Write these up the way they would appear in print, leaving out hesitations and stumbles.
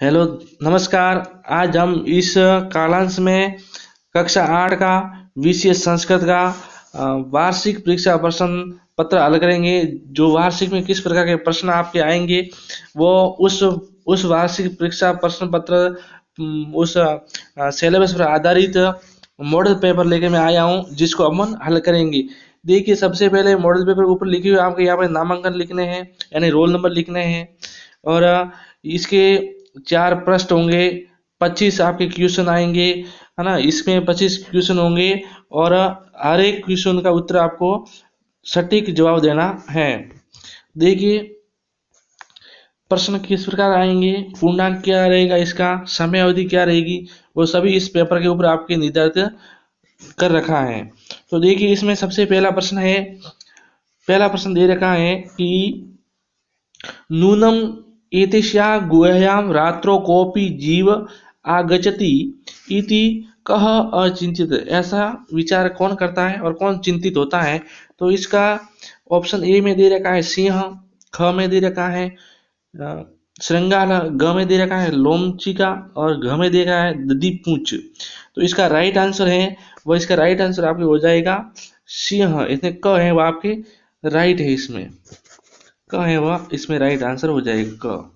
Hello, नमस्कार। आज हम इस कालांश में कक्षा 8 का विषय संस्कृत का वार्षिक परीक्षा प्रश्न पत्र हल करेंगे। जो वार्षिक में किस प्रकार के प्रश्न आपके आएंगे वो उस वार्षिक परीक्षा प्रश्न पत्र उस सिलेबस पर आधारित मॉडल पेपर लेके मैं आया हूँ, जिसको अपन हल करेंगे। देखिए, सबसे पहले मॉडल पेपर ऊपर लिखे हुए आपके यहाँ पे नामांकन लिखने हैं, यानी रोल नंबर लिखने हैं। और इसके 4 पृष्ठ होंगे, 25 आपके क्वेश्चन आएंगे, है ना। इसमें 25 क्वेश्चन होंगे और हर एक क्वेश्चन का उत्तर आपको सटीक जवाब देना है। देखिए, प्रश्न किस प्रकार आएंगे, पूर्णांक क्या रहेगा, इसका समय अवधि क्या रहेगी, वो सभी इस पेपर के ऊपर आपके निर्धारित कर रखा है। तो देखिए, इसमें सबसे पहला प्रश्न दे रखा है कि नूनम एतस्याः गुहायां रात्रौ कोऽपि जीव आगच्छति इति कः अचिंतित। ऐसा विचार कौन करता है और कौन चिंतित होता है? तो इसका ऑप्शन ए में दे रखा है सिंह, ख में दे रखा है श्रृंगार, ग में दे रखा है लोमचिका और घ में दे रखा है दधीपूंछ। तो इसका राइट आंसर है वो इसका राइट आंसर आपके हो जाएगा सिंह। इसमें क है वो आपके राइट है, इसमें क है वह इसमें राइट आंसर हो जाएगा क।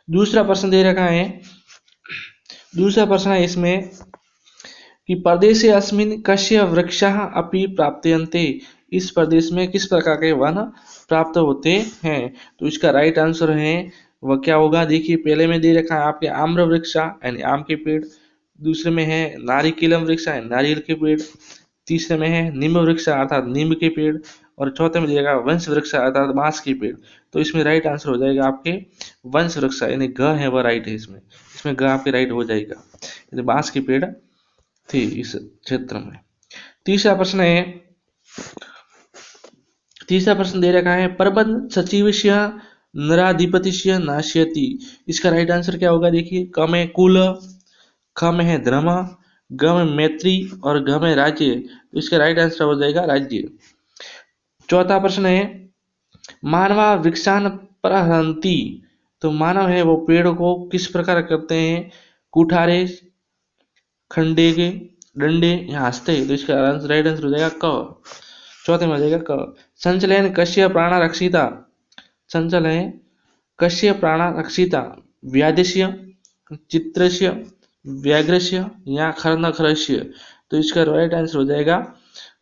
दूसरा प्रश्न दे रखा है, दूसरा प्रश्न है इसमें कि प्रदेशे अस्मिन् कस्य वृक्षाः अपि प्राप्यन्ते। इस प्रदेश में किस प्रकार के वन प्राप्त होते हैं? तो इसका राइट आंसर है वह क्या होगा। देखिए, पहले में दे रखा है आपके आम्र वृक्ष यानी आम के पेड़, दूसरे में है नारिकेलम वृक्ष नारियल के पेड़, तीसरे में है नीम वृक्ष अर्थात नीम के पेड़, और चौथे में दिएगा वंश वृक्ष अर्थात बांस के पेड़। तो इसमें राइट आंसर हो जाएगा आपके वंश वृक्ष, यानी ग है वह राइट है, इसमें इसमें ग आपके राइट हो जाएगा, यानी बांस के पेड़ थे इस क्षेत्र में। तीसरा प्रश्न है, तीसरा प्रश्न दे रखा है प्रबंध सचिवस्य नराधिपतिस्य नाश्यति। इसका राइट आंसर क्या होगा। देखिए, क में कुल, ख में है धर्म, ग में मैत्री और घ में राज्य। तो इसका राइट आंसर हो जाएगा राज्य। चौथा प्रश्न है मानवा वृक्षान प्रहरन्ति। तो मानव है वो पेड़ को किस प्रकार करते हैं, कुठारे, खंडे के, डंडे या हंसते। तो इसका राइट आंसर हो जाएगा क, चौथे में हो जाएगा क। संचलन कस्य प्राणा रक्षिता। संचलन कस्य प्राणा रक्षिता, व्याधस्य, चित्रस्य, व्याघ्रस्य या खरनखरस्य। तो इसका राइट आंसर हो जाएगा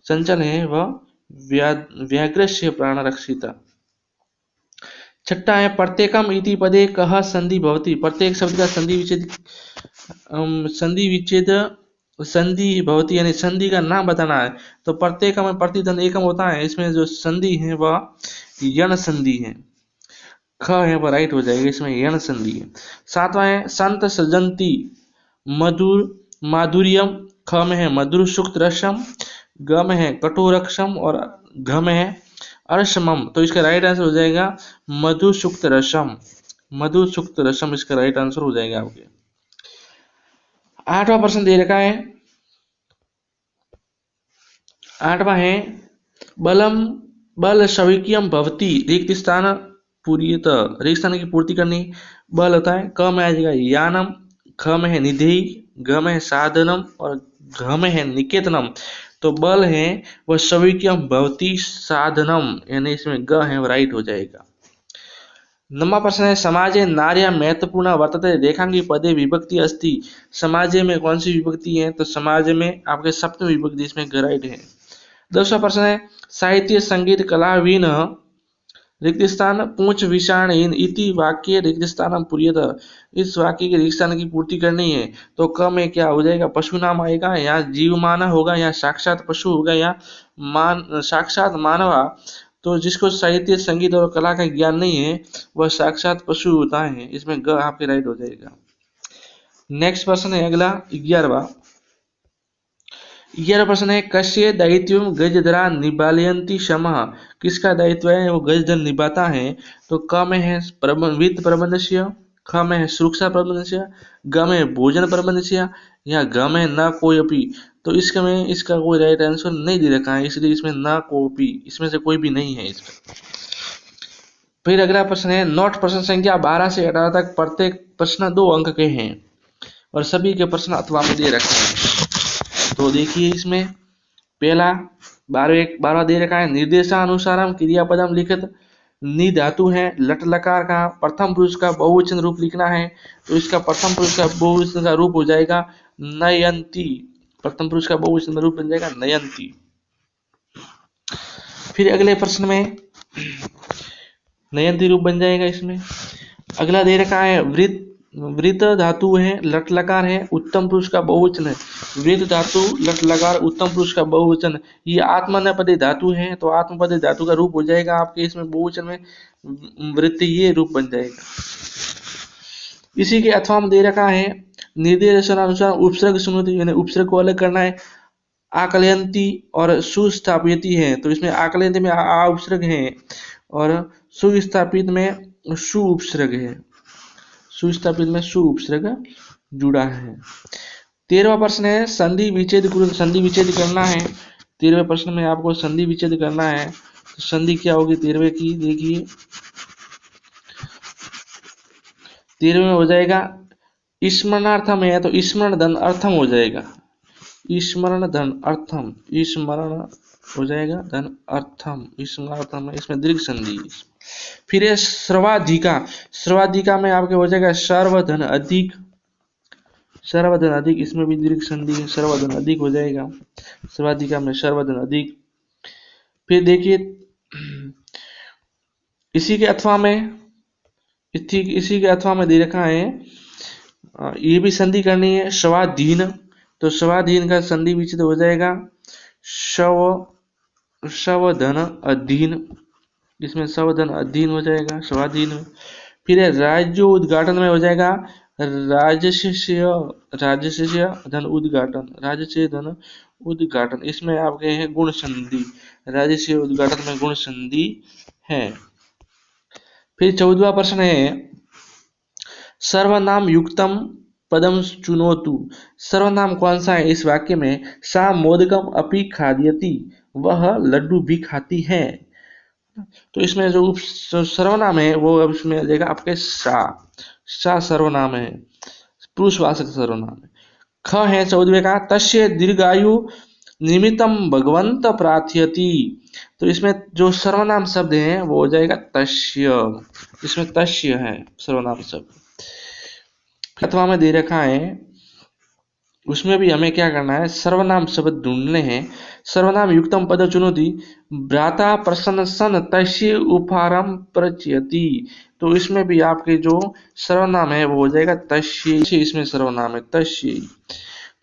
संचलन है वह व्याघ्रस्य प्राण रक्षिता। छठा है प्रत्येकम इति पदे कह संधि भवति। प्रत्येक शब्द का संधि विच्छेद संधि भवति यानी संधि का नाम बताना है। तो प्रत्येकम में प्रतिद्वंद एकम होता है, इसमें जो संधि है वह यण संधि है, ख है वह राइट हो जाएगा, इसमें यण संधि है। सातवां है संत सजंती मधुर माधुर्यम, ख में है मधुर सुक्त रसम, ग में है कठोरक्षम और घ में है अरसमम। तो इसका राइट आंसर हो जाएगा मधु सुक्त रसम, मधु सुक्त रसम इसका राइट आंसर हो जाएगा आपके। आठवां प्रश्न दे रखा है, आठवां है बलम बल शविक्यम भवती। रिक्त स्थान पूरित, रिक्त स्थान की पूर्ति करनी बल होता है। क में आ जाएगा यानम, ख में है निधेय, घ में है साधनम और घ में है निकेतनम। तो बल है वह शविक्यम भवती साधनम, यानी इसमें ग है वह राइट हो जाएगा। नंबर प्रश्न है समाजे नार्या महत्वपूर्ण वर्तते रेखांगी पदे विभक्ति अस्ति। समाजे में कौन सी विभक्ति है? तो समाज में आपके सप्तमी विभक्ति इसमें राइट है। 10वां प्रश्न है साहित्य संगीत कलावीन रिक्त स्थान पूंछ विषाणहीन इति वाक्य रिक्त स्थान पूर्यत। इस वाक्य के रिक्त स्थान की पूर्ति करनी है। तो क में क्या हो जाएगा, पशु नाम आएगा या जीवमान होगा या साक्षात पशु होगा या साक्षात मानवा। तो जिसको साहित्य संगीत और कला का ज्ञान नहीं है वह साक्षात पशु होता है, इसमें ग आपके राइट हो जाएगा। नेक्स्ट प्रश्न है अगला 11वां प्रश्न है कस्य दायित्वम गजधरा निबालयन्ति शमः। किसका दायित्व है वो गजधर निभाता है। तो क में है वित्त प्रबंधस्य, ख में है सुरक्षा प्रबंधस्य, ग में भोजन प्रबंधस्य या घ में न कोई अपी। तो इसका कोई राइट आंसर नहीं दे रखा है, इसलिए इसमें न कोई, इसमें से कोई भी नहीं है इसका। फिर अगला प्रश्न है, नोट प्रश्न संख्या 12 से 18 तक प्रत्येक प्रश्न 2 अंक के हैं और सभी के प्रश्न अथवा में दे रखे हैं। तो देखिए इसमें पहला 12वां दे रखा है, निर्देशानुसारम क्रियापदम लिखित। नि धातु है, लट लकार का प्रथम पुरुष का बहुवचन रूप लिखना है, तो इसका प्रथम पुरुष का बहुवचन का रूप हो जाएगा नयंती। प्रथम पुरुष का बहुवचन रूप बन जाएगा नयंती। फिर अगले प्रश्न में नयंती रूप बन जाएगा। इसमें अगला दे रखा है, वृत्त। वृत्त धातु है, लट लकार है, उत्तम पुरुष का बहुवचन है। वृत्त धातु लट लकार उत्तम पुरुष का बहुवचन, ये आत्मनेपदी धातु है, तो आत्मनेपदी धातु का रूप हो जाएगा आपके इसमें बहुवचन में वृत्ति, ये रूप बन जाएगा। इसी के अथवा में दे रखा है, निर्देशानुसार उपसर्ग सुनोती, यानी उपसर्ग को अलग करना है। आकलयंती और सुस्थापित है, तो इसमें आकलयंती में आ उपसर्ग है और सुस्थापित में सु उपसर्ग है। सुस्थापित में सु उपसर्ग जुड़ा है। 13वां प्रश्न है, संधि विच्छेद। संधि विच्छेद करना है। 13वें प्रश्न में आपको संधि विच्छेद करना है। तो संधि क्या होगी 13वें की, देखिए 13वें में हो जाएगा स्मरणार्थम है, तो स्मरण धन अर्थम हो जाएगा। स्मरण धन अर्थम, स्मरण हो जाएगा धन अर्थम, स्मरणार्थम में इसमें दीर्घ संधि। फिर है सर्वाधिका। सर्वाधिका में आपके हो जाएगा सर्वधन अधिक। सर्वधन अधिक, इसमें भी दीर्घ संधि है, सर्वधन अधिक हो जाएगा सर्वाधिका में, सर्वधन अधिक। फिर देखिए इसी के अथवा में, इसी के अथवा में दे रखा है, ये भी संधि करनी है, स्वाधीन। तो स्वाधीन का संधि विच्छेद हो जाएगा स्वधन अधीन, इसमें स्वधन अधीन हो जाएगा स्वाधीन। फिर है राज्य उद्घाटन में हो जाएगा राजस्य, राजस्य धन उद्घाटन, राजस्य धन उद्घाटन, इसमें आपके हैं गुण संधि, राजस्य उद्घाटन में गुण संधि है। फिर 14वां प्रश्न है, सर्वनाम युक्तम पदम चुनोतु। सर्वनाम कौन सा है इस वाक्य में? सा मोदकम अपि खाद्यति, वह लड्डू भी खाती है। तो इसमें जो सर्वनाम है वो अब इसमें आ जाएगा आपके सा सर्वनाम है, पुरुषवाचक सर्वनाम है। ख है 14वें का, तस्य दीर्घायु निमित्तम भगवंत प्रार्थयति। तो इसमें जो सर्वनाम शब्द है वो हो जाएगा तस्य, इसमें तस्य है सर्वनाम शब्द। अथवा में दे रखा है, उसमें भी हमें क्या करना है, सर्वनाम शब्द ढूंढने हैं। सर्वनाम युक्तम पद चुनौती, भ्राता प्रसन्न सन तस्य उपहारम प्रचयति। तो इसमें भी आपके जो सर्वनाम है वो हो जाएगा तस्य, इसमें सर्वनाम है तस्य।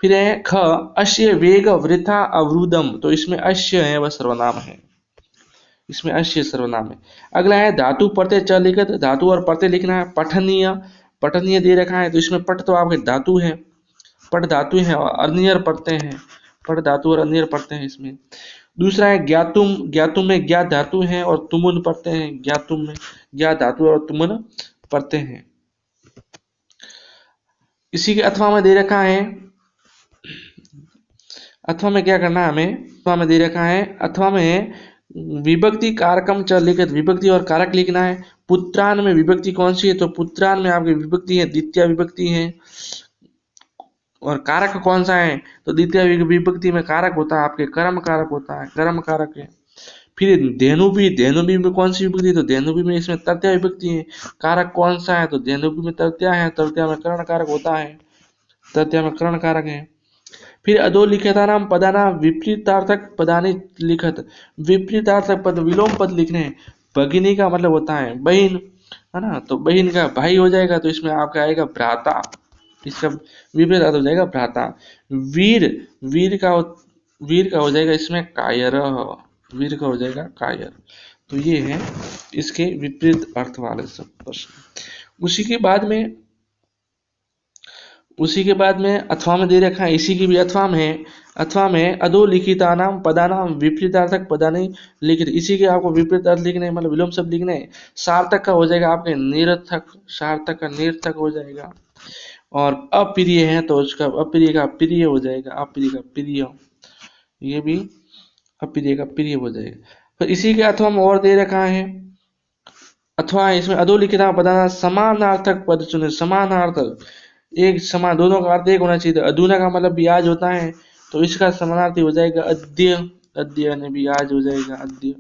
फिर है ख, अस्य वेग वृथा अवरुदम। तो इसमें अस्य है वह सर्वनाम है, इसमें अस्य सर्वनाम है। अगला है धातु प्रत्यय च लिखित, धातु और प्रत्यय लिखना है। पठनीय, पठनीय दे रखा है, तो इसमें पठ तो आपके धातु है, पठ धातु है और अनियर पढ़ते हैं, पठ धातु और अनियर पढ़ते हैं इसमें। दूसरा है ज्ञातुम, ज्ञातुम में ज्ञात धातु है और तुमुन पढ़ते हैं, ज्ञातुम में ज्ञात धातु और तुमुन पढ़ते हैं। इसी के अथवा में दे रखा है, अथवा में क्या करना है हमें, अथवा में दे रखा है, अथवा में विभक्ति कारकम च लिखित, विभक्ति और कारक लिखना है। पुत्रान में विभक्ति कौन सी है, तो पुत्रान में आपकी विभक्ति है द्वितीय विभक्ति है। और कारक कौन सा है, तो द्वितीय विभक्ति में कारक होता है आपके कर्म कारक होता है, कर्म कारक है। फिर धेनुभी, धेनुभी में कौन सी विभक्ति, तो धेनुभी में इसमें तृतीय विभक्ति है। कारक कौन सा है, तो धेनुभी में तृतीय है, तृतीय में कर्ण कारक होता है, तृतीय में कर्ण कारक है। फिर अधोलिखितानाम पदानाम विपरीतार्थक पदानि लिखत, विपरीतार्थक पद विलोम पद लिखने हैं। भगिनी का मतलब होता है बहन, है ना, तो बहन का भाई हो जाएगा, तो इसमें आपका आएगा भ्राता, इसका विपरीत अर्थ हो जाएगा भ्राता। वीर, वीर का हो जाएगा इसमें कायर, वीर का हो जाएगा कायर। तो ये है इसके विपरीत अर्थ वाले सब प्रश्न। उसी के बाद में अथवा में दे रखा है, इसी की भी अथवा में है। अथवा में अधोलिखितानाम पदानाम विपरीतार्थक पदानि लिखित, इसी के आपको विपरीत अर्थ लिखने मतलब विलोम शब्द लिखने हैं। सार्थक का हो जाएगा आपके निरर्थक, सार्थक का निरर्थक हो जाएगा। और अप्रिय है तो उसका अप्रिय का प्रिय हो जाएगा, अप्रिय का प्रिय, ये भी अप्रिय का प्रिय हो जाएगा। फिर इसी के अथवा में और दे रखा है, अथवा इसमें अधोलिखित पदार्थ समानार्थक पद चुने। समानार्थक, एक समान, दोनों का अर्थ एक होना चाहिए। अधूना का मतलब भी आज होता है, तो इसका समानार्थी हो जाएगा अद्य। अद्य यानी भी आज हो जाएगा अद्य।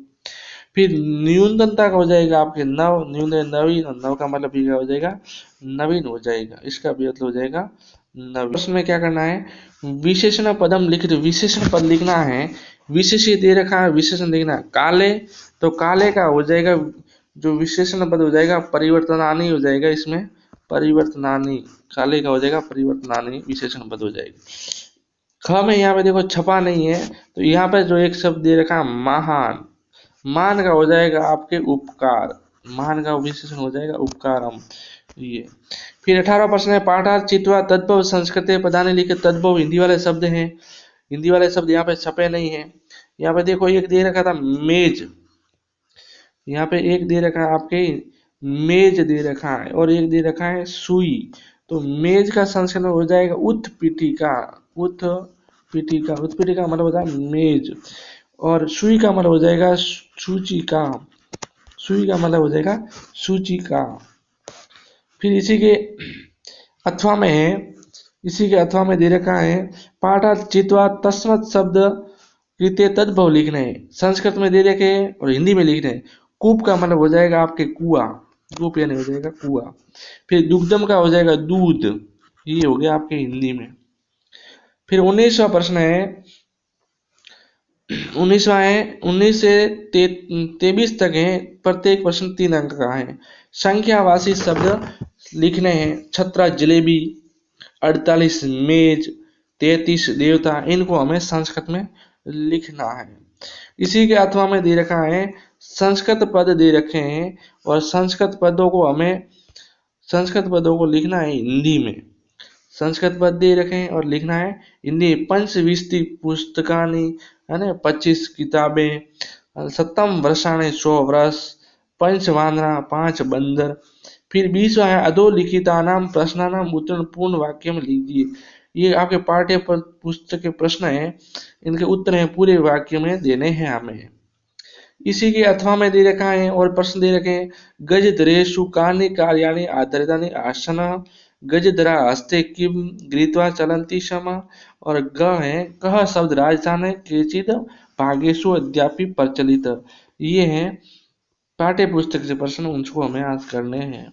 फिर न्यूनतमता का हो जाएगा आपके नव, न्यूनतम नवीन, और नव का मतलब भी क्या हो जाएगा, नवीन हो जाएगा। इसका भी मतलब हो जाएगा नवीन। प्रश्न में क्या करना है, विशेषण पदम लिखित, विशेषण पद लिखना है। विशेषण दे रखा है, विशेषण लिखना है। काले, तो काले का हो जाएगा जो विशेषण पद हो जाएगा परिवर्तनानी हो जाएगा। इसमें परिवर्तनानी, काले का हो जाएगा परिवर्तनानी, विशेषण पद हो जाएगा। ख में यहाँ पे देखो छपा नहीं है, तो यहाँ पे जो एक शब्द दे रखा है महान, मान का हो जाएगा आपके उपकार, मान का विशेषण हो जाएगा उपकारम। ये फिर 18 प्रश्न है, पाठार्थ चित्वा तद्भव संस्कृत पदाने लिखे। तद्भव हिंदी वाले शब्द हैं, हिंदी वाले शब्द यहाँ पे छपे नहीं है। यहाँ पे देखो एक दे रखा था मेज, यहाँ पे एक दे रखा है आपके मेज दे रखा है, और एक दे रखा है सुई। तो मेज का संस्करण हो जाएगा उत्पीठिका। उत्पीठिका, उत्पीठिका मतलब होता है मेज। और सुई का मतलब हो जाएगा सूचिका, सुई का मतलब हो जाएगा सूचिका। फिर इसी के अथवा में है, इसी के अथवा में दे रखा है पाठा चित्वा तस्मत् शब्द कृत्य तद्भव लिखने हैं। संस्कृत में दे रखे हैं और हिंदी में लिखने हैं। कूप का मतलब हो जाएगा आपके कुआ, कूप यानी हो जाएगा कुआ। फिर दुग्धम का हो जाएगा दूध, ये हो गया आपके हिंदी में। फिर 19वां प्रश्न है, 19वां है, 19 से 23 तक है। प्रत्येक प्रश्न 3 अंक का है। संख्यावाची शब्द लिखने हैं। 17 जलेबी, 48 मेज, 33 देवता, इनको हमें संस्कृत में लिखना है। इसी के अथवा में दे रखा है संस्कृत पद दे रखे हैं, और संस्कृत पदों को हमें, संस्कृत पदों को लिखना है हिंदी में। संस्कृत पद दे रखे हैं और लिखना है हिंदी। पंचविंशति पुस्तकानि, है ना, 25 किताबें। सप्तम वर्षाणे 100 वर्ष। पंचवानरा, 5 बंदर। फिर 20वां है अधोलिखितानाम प्रश्नानाम उत्तर पूर्ण वाक्य में लीजिए। ये आपके पाठ्य पुस्तक के प्रश्न है, इनके उत्तर हैं पूरे वाक्य में देने हैं हमें। इसी के अथवा में दे रखा है और प्रश्न दे रखे हैं गजधरेषु कानि कार्याणि आधारितानि आसन। गजधरा हस्ते किम गृहीत्वा चलन्ति स्म। और ग है कह शब्द राजस्थान है केचिद भागेशु अद्यापि प्रचलित। ये है पाठ्य पुस्तक से प्रश्न, उनको हमें आज करने हैं।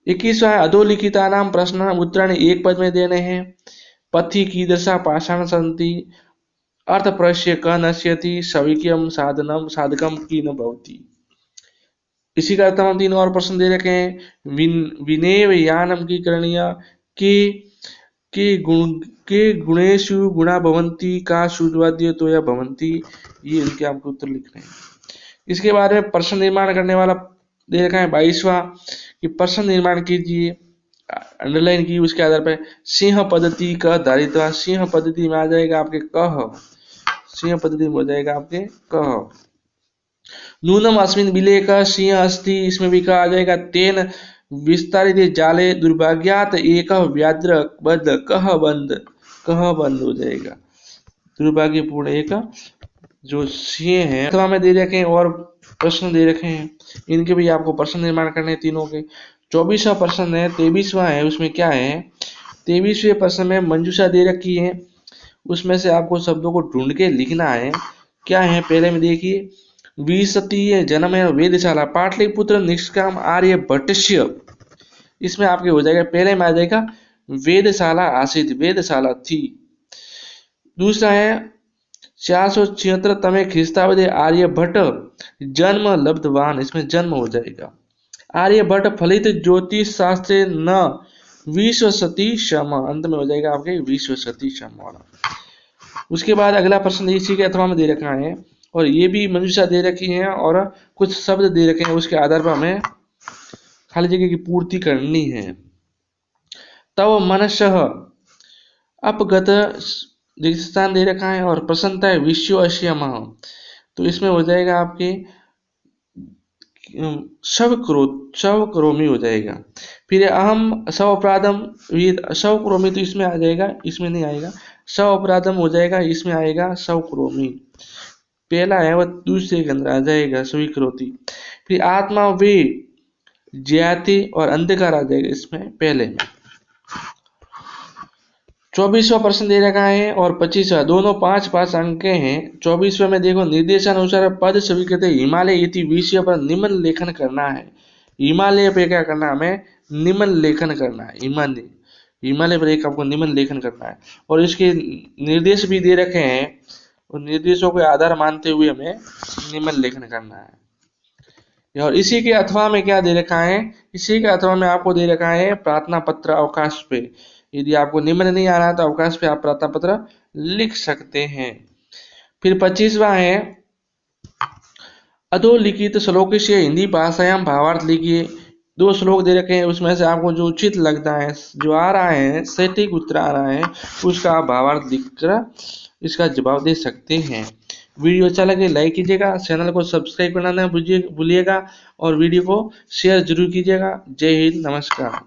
21वां अधोलिखितानाम प्रश्न उत्तराणि एक पद में देने हैं। पथि कीदृशा पाषाण सन्ति। अर्थ प्रश्य क नश्यति। सविक्यम साधनम साधकम की न भवति। इसी का तमाम 3 और प्रश्न दे रखे हैं। विनेव यानम की करणीय के गुणेशु गुणा भवंती का शुद्वाद्य तो या भवंती। ये इनके आपको उत्तर लिखने हैं। इसके बारे में प्रश्न निर्माण करने वाला दे रखा है 22वां कि प्रश्न निर्माण कीजिए, अंडरलाइन की। उसके आधार पर सिंह पद्धति का धारित्वा, सिंह पद्धति में आ जाएगा आपके कह, सिंह पद्धति में हो जाएगा आपके कह। नूनम अस्मिन बिले का सिंह अस्ति, इसमें भी कहा जाएगा। तेन विस्तारित जाले दुर्भाग्यात एक व्याद्र बद कह बंद हो जाएगा। दुर्भाग्यपूर्ण एक जो सिंह है अथवा में दे रखे हैं और प्रश्न दे रखे हैं, इनके भी आपको प्रश्न निर्माण करने हैं तीनों के। 24वां प्रश्न है, 23वां है, उसमें क्या है 23वें प्रश्न में मंजूषा दे रखी है, उसमें से आपको शब्दों को ढूंढ के लिखना है। क्या है पहले में देखिए, विशतीय जन्म है वेदशाला पाटलिपुत्र निष्काम आर्य भट्टस्य। इसमें आपके हो जाएगा पहले में आ जाएगा वेदशाला आसित, वेदशाला थी। दूसरा है 476 तमे ख्रीस्ताब्दे आर्यभट्ट जन्म लब्धवान, इसमें जन्म हो जाएगा। आर्यभट्ट फलित ज्योतिष शास्त्र न विश्वसती क्षमा, अंत में हो जाएगा आपके विश्वसती क्षमा वाला। उसके बाद अगला प्रश्न इसी के अथवा में दे रखा है, और ये भी मंजूषा दे रखी है और कुछ शब्द दे रखे हैं, उसके आधार पर हमें खाली जगह की पूर्ति करनी है। तव मनसः अपगत स्थान दे रखा है और प्रसन्नता है विश्व अश्यम, तो इसमें हो जाएगा आपके शव करोमी हो जाएगा। फिर अहम शव अपराधम, शव करोमी तो इसमें आ जाएगा, इसमें नहीं आएगा। शव अपराधम हो जाएगा, इसमें आएगा शव करोमी। पहला है वह दूसरे के अंदर आ जाएगा, स्वीकृति। फिर आत्मा वे ज्याति और अंधकार आ जाएगा इसमें पहले में। 24वां प्रश्न दे रखा है और 25वां, दोनों 5-5 अंक के हैं। 24वें में देखो, निर्देशानुसार पद स्वीकृत हिमालय इति विषय पर निम्न लेखन करना है। हिमालय पे क्या करना है, हमें निम्न लेखन करना है। हिमालय पर एक आपको निम्न लेखन करना है और इसके निर्देश भी दे रखे हैं और निर्देशों के आधार मानते हुए हमें निम्न लेखन करना है। और इसी के अथवा में क्या दे रखा है, इसी के अथवा में आपको दे रखा है प्रार्थना पत्र अवकाश पे। यदि आपको निम्न नहीं आ रहा तो अवकाश पे आप प्रार्थना पत्र लिख सकते हैं। फिर 25वां है, अधोलिखित श्लोक से हिंदी भाषायाम भावार्थ लिखिए। 2 श्लोक दे रखे हैं, उसमें से आपको जो उचित लगता है, जो आ रहा है, सटीक उत्तर आ रहा है, उसका आप भावार्थ लिखकर इसका जवाब दे सकते हैं। वीडियो अच्छा लगे लाइक कीजिएगा, चैनल को सब्सक्राइब करना ना भूलिएगा और वीडियो को शेयर जरूर कीजिएगा। जय हिंद, नमस्कार।